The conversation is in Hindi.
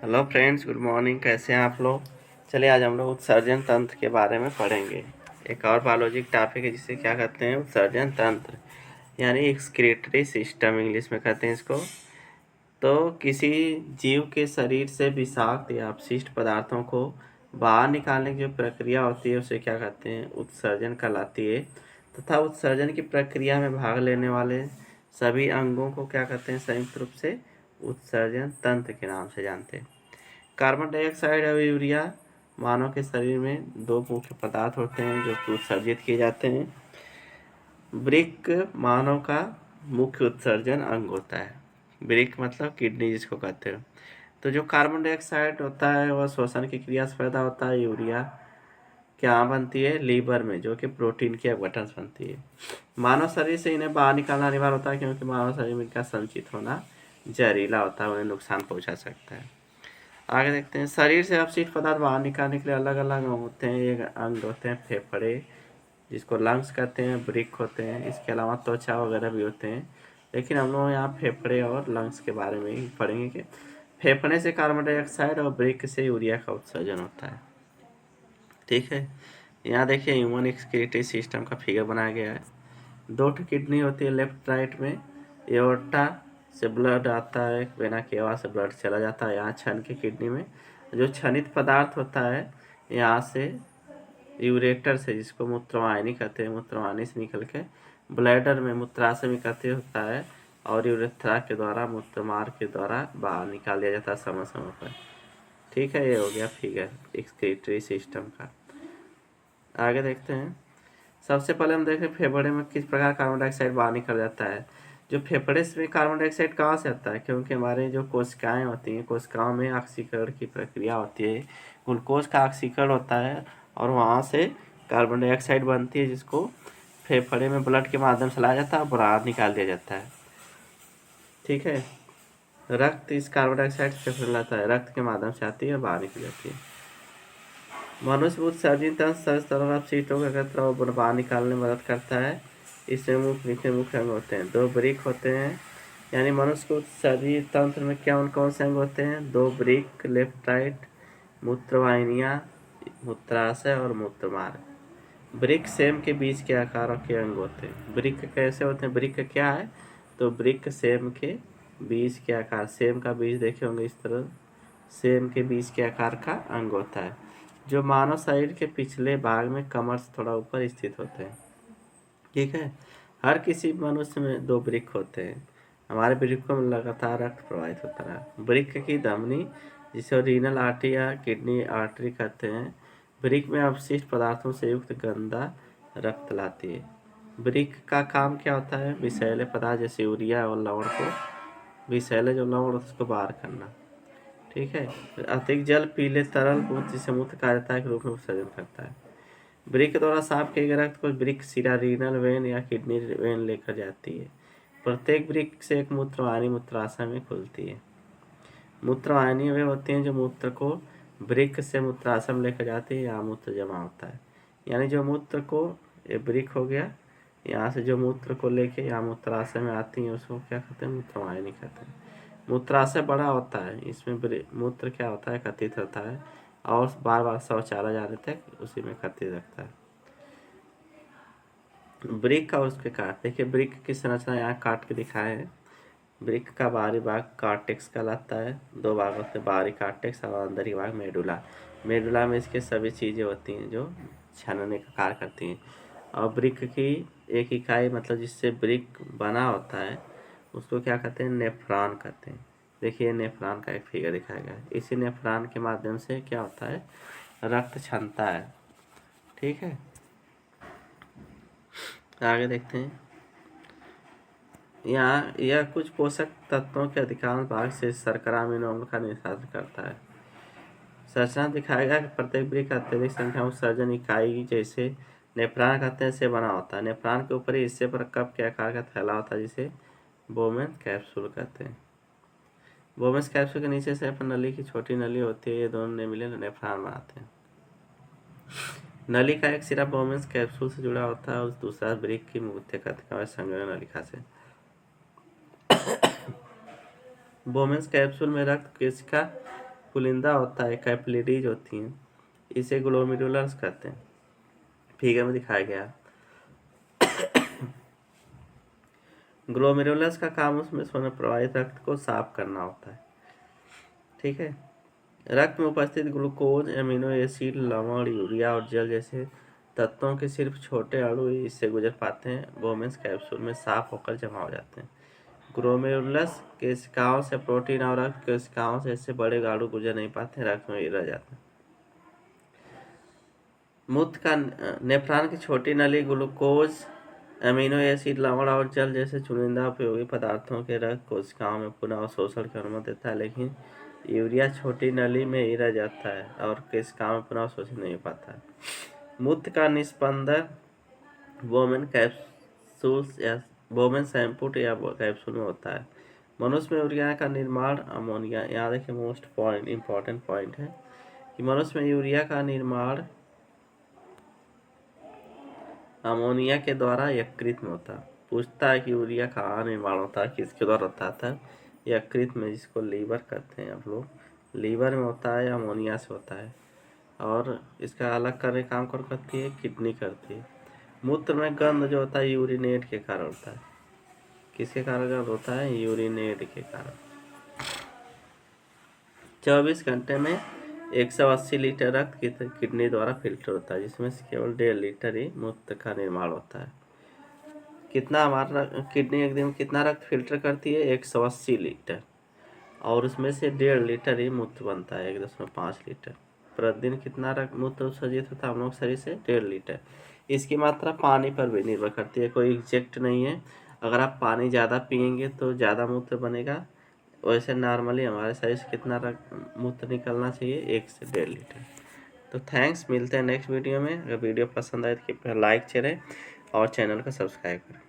Hello friends, good morning. कैसे हैं आप लोग? चलिए आज हम लोग उत्सर्जन तंत्र के बारे में पढ़ेंगे। एक और बायोलॉजी टॉपिक है जिसे क्या कहते हैं, उत्सर्जन तंत्र, यानी एक्सक्रीटरी सिस्टम इंग्लिश में कहते हैं इसको। तो किसी जीव के शरीर से विषाक्त या अपशिष्ट पदार्थों को बाहर निकालने की जो प्रक्रिया होती है उसे क्या कहते हैं, उत्सर्जन कहलाती है। तथा उत्सर्जन की प्रक्रिया में भाग लेने वाले सभी अंगों को क्या कहते हैं, संयुक्त रूप से उत्सर्जन तंत्र के नाम से जानते हैं। कार्बन डाइऑक्साइड और यूरिया मानव के शरीर में दो मुख्य पदार्थ होते हैं जो कि उत्सर्जित किए जाते हैं। वृक्क मानव का मुख्य उत्सर्जन अंग होता है। वृक्क मतलब किडनी जिसको कहते हैं। तो जो कार्बन डाइऑक्साइड होता है वह श्वसन की क्रिया से पैदा होता है। यूरिया क्या बनती है, लीवर में, जो कि प्रोटीन की अपघटन बनती है। मानव शरीर से इन्हें बाहर निकालना अनिवार्य होता है क्योंकि मानव शरीर में इनका संचित होना जहरीला होता है, उन्हें नुकसान पहुंचा सकता है। आगे देखते हैं, शरीर से अपशिष्ट पदार्थ बाहर निकालने के लिए अलग अलग होते हैं। एक अंग होते हैं फेफड़े, जिसको लंग्स कहते हैं, वृक्क होते हैं। इसके अलावा त्वचा वगैरह भी होते हैं, लेकिन हम लोग यहाँ फेफड़े और लंग्स के बारे में ही पढ़ेंगे कि फेफड़े से कार्बन डाइऑक्साइड और वृक्क से यूरिया का उत्सर्जन होता है। ठीक है, यहाँ देखिए ह्यूमन एक्सक्रीटरी सिस्टम का फिगर बनाया गया है। दो किडनी होती है लेफ्ट राइट में। एओर्टा से ब्लड आता है, वेना केवा से ब्लड चला जाता है यहाँ छन की किडनी में। जो क्षनित पदार्थ होता है यहाँ से यूरेटर से, जिसको मूत्रवाहिनी कहते हैं, मूत्रवाहिनी से निकल के ब्लैडर में मूत्राशय में इकट्ठे होता है और यूरेथ्रा के द्वारा, मूत्रमार्ग के द्वारा बाहर निकाल दिया जाता है समय समय पर। ठीक है, ये हो गया फिगर एक्सक्रीटरी सिस्टम का। आगे देखते हैं, सबसे पहले हम देखें फेफड़े में किस प्रकार कार्बन डाइऑक्साइड बाहर निकल जाता है। जो फेफड़े से कार्बन डाइऑक्साइड कहाँ से आता है, क्योंकि हमारे जो कोशिकाएं होती हैं, कोशिकाओं में ऑक्सीकरण की प्रक्रिया होती है, ग्लूकोज का ऑक्सीकरण होता है और वहाँ से कार्बन डाइऑक्साइड बनती है, जिसको फेफड़े में ब्लड के माध्यम से लाया जाता है और बाहर निकाल दिया जाता है। ठीक है, रक्त इस कार्बन डाइऑक्साइड फेफड़े में लाता है, रक्त के माध्यम से आती है और बाहर निकल जाती है। मनुष्य उत्सर्जित तरल अपशिष्टों को एकत्र और बाहर निकालने में मदद करता है। इसमें मुख्य अंग होते हैं, दो वृक्क होते हैं। यानी मनुष्य के उत्सर्जित तंत्र में क्या कौन से अंग होते हैं, दो वृक्क लेफ्ट राइट, मूत्रवाहिनियाँ, मूत्राशय और मूत्रमार्ग। वृक्क सेम के बीज के आकार के अंग होते हैं। वृक्क कैसे होते हैं, वृक्क क्या है, तो वृक्क सेम के बीज के आकार, सेम का बीज देखे होंगे इस तरह, सेम के बीज के आकार का अंग होता है, जो मानव शरीर के पिछले भाग में कमर से थोड़ा ऊपर स्थित होते हैं। ठीक है, हर किसी मनुष्य में दो वृक्क होते हैं। हमारे वृक्कों में लगातार रक्त प्रवाहित होता है। वृक्क की धमनी, जिसे रीनल आर्टरी या किडनी आर्टरी कहते हैं, वृक्क में अपशिष्ट पदार्थों से युक्त गंदा रक्त लाती है। वृक्क का काम क्या होता है, विषैले पदार्थ जैसे यूरिया और लवण को, विषैले जो लवण उसको बाहर करना। ठीक है, अतिरिक्त जल पीले तरल मूत्र जिसे मूत्र कार्यता के रूप में उत्सर्जन करता है। वृक्क द्वारा साफ किए गए रक्त को वृक्क शिरा रीनल वेन या किडनी वेन लेकर जाती है। प्रत्येक वृक्क से एक मूत्रवाहिनी मूत्राशय में खुलती है। मूत्रवाहिनी वे होती हैं जो मूत्र को वृक्क से मूत्राशय में लेकर जाती है, यहाँ मूत्र जमा होता है। यानी जो मूत्र को, ये वृक्क हो गया, यहाँ से जो मूत्र को लेके यहाँ मूत्राशय में आती है उसको क्या कहते हैं, मूत्रवाहिनी कहते हैं। मूत्राशय बड़ा होता है, इसमें मूत्र क्या होता है, एकत्रित होता है और बार बार शौचालय जाने तक उसी में एकत्रित रखता है। वृक्क का उसके काट देखिए, वृक्क की संरचना यहाँ काट के दिखाए है। वृक्क का बाहरी भाग कार्टेक्स कहलाता है, दो भाग होते हैं, बाहरी कार्टेक्स और अंदर भाग मेडुला। मेडुला में इसके सभी चीज़ें होती हैं जो छानने का कार्य करती हैं। और वृक्क की एक इकाई, मतलब जिससे वृक्क बना होता है, उसको क्या कहते हैं, नेफ्रॉन कहते हैं। देखिए नेफ्रॉन का एक फिगर दिखाया गया है। इसी नेफ्रॉन के माध्यम से क्या होता है, रक्त छनता है। ठीक है, आगे देखते हैं, यहाँ यह कुछ पोषक तत्वों के अधिकांश भाग से शर्करा अमीनो अम्ल का निष्कासन करता है। संरचना दिखाएगा कि प्रत्येक वृक्क अत्यधिक संख्या में उत्सर्जन इकाई जैसे नेफ्रॉन कहते हैं से बना होता है। नेफ्रॉन के ऊपरी हिस्से पर कप के आकार का थैला होता है जिसे बोमेन कैप्सूल कहते हैं। बोमेन कैप्सूल के नीचे से पर नली की छोटी नली होती है, ये दोनों ने मिले नेफ्रॉन बनाते हैं। नली का एक सिरा बोमेन कैप्सूल से जुड़ा होता है और दूसरा वृक्क की मुख्य कथिका संग्रह नलिका से। बोमेन कैप्सूल में रक्त कोशिका पुलिंदा होता है, कैपिलरीज होती हैं, इसे ग्लोमेरुलस कहते हैं। फिगर में दिखाया गया। ग्लोमेरुलस का काम उसमें से प्रवाहित रक्त को साफ करना होता है। ठीक है। रक्त में उपस्थित ग्लूकोज, एमिनो एसिड, लवण, यूरिया और जल जैसे तत्वों के सिर्फ छोटे अणु ही इससे गुजर पाते हैं, बोमेन्स कैप्सूल में साफ होकर जमा हो जाते हैं। ग्लोमेरुलस केशिकाओं से प्रोटीन और रक्त केशिकाओं से ऐसे बड़े अणु गुजर नहीं पाते, रक्त में रह जाते हैं। मूत्र का नेफ्रॉन की छोटी नली ग्लूकोज, एमिनो एसिड, लवण और जल जैसे चुनिंदा उपयोगी पदार्थों के रक्त कोशिकाओं में पुनः अवशोषण की अनुमति देता है, लेकिन यूरिया छोटी नली में ही रह जाता है और कोशिकाओं में पुनः अवशोषित नहीं हो पाता है। मूत्र का निस्पंदन बोमेन कैप्सूल्स या बोमेन शैम्पूट या कैप्सूल में होता है। मनुष्य में यूरिया का निर्माण अमोनिया, यहाँ देखिए मोस्ट पॉइंट इंपॉर्टेंट पॉइंट है कि मनुष्य में यूरिया का निर्माण अमोनिया के द्वारा यकृत में होता है। पूछता है कि यूरिया कहाँ निर्माण होता है, किसके द्वारा होता था? यकृत में, जिसको लीवर कहते हैं आप लोग। लीवर में होता है, अमोनिया से होता है। और इसका अलग करने काम कौन करती है? किडनी करती है। मूत्र में गंध जो होता है यूरिनेट के कारण होता है। किसके कारण गंध होता है? यूरिनेट के कारण। 24 घंटे में 180 लीटर रक्त किडनी द्वारा फिल्टर होता है, जिसमें से केवल 1.5 लीटर ही मूत्र का निर्माण होता है। कितना हमारा किडनी एक दिन में कितना रक्त फिल्टर करती है? 180 लीटर, और उसमें से 1.5 लीटर ही मूत्र बनता है, 1.5 लीटर। प्रतिदिन कितना रक्त मूत्र उत्सर्जित होता है हम लोग शरीर से? 1.5 लीटर। इसकी मात्रा पानी पर भी निर्भर करती है, कोई एग्जैक्ट नहीं है। अगर आप पानी ज़्यादा पियेंगे तो ज़्यादा मूत्र बनेगा। वैसे नॉर्मली हमारे शरीर से कितना रक्त मूत्र निकलना चाहिए? 1 से 1.5 लीटर। तो थैंक्स, मिलते हैं नेक्स्ट वीडियो में। अगर वीडियो पसंद आए तो लाइक करें और चैनल को सब्सक्राइब करें।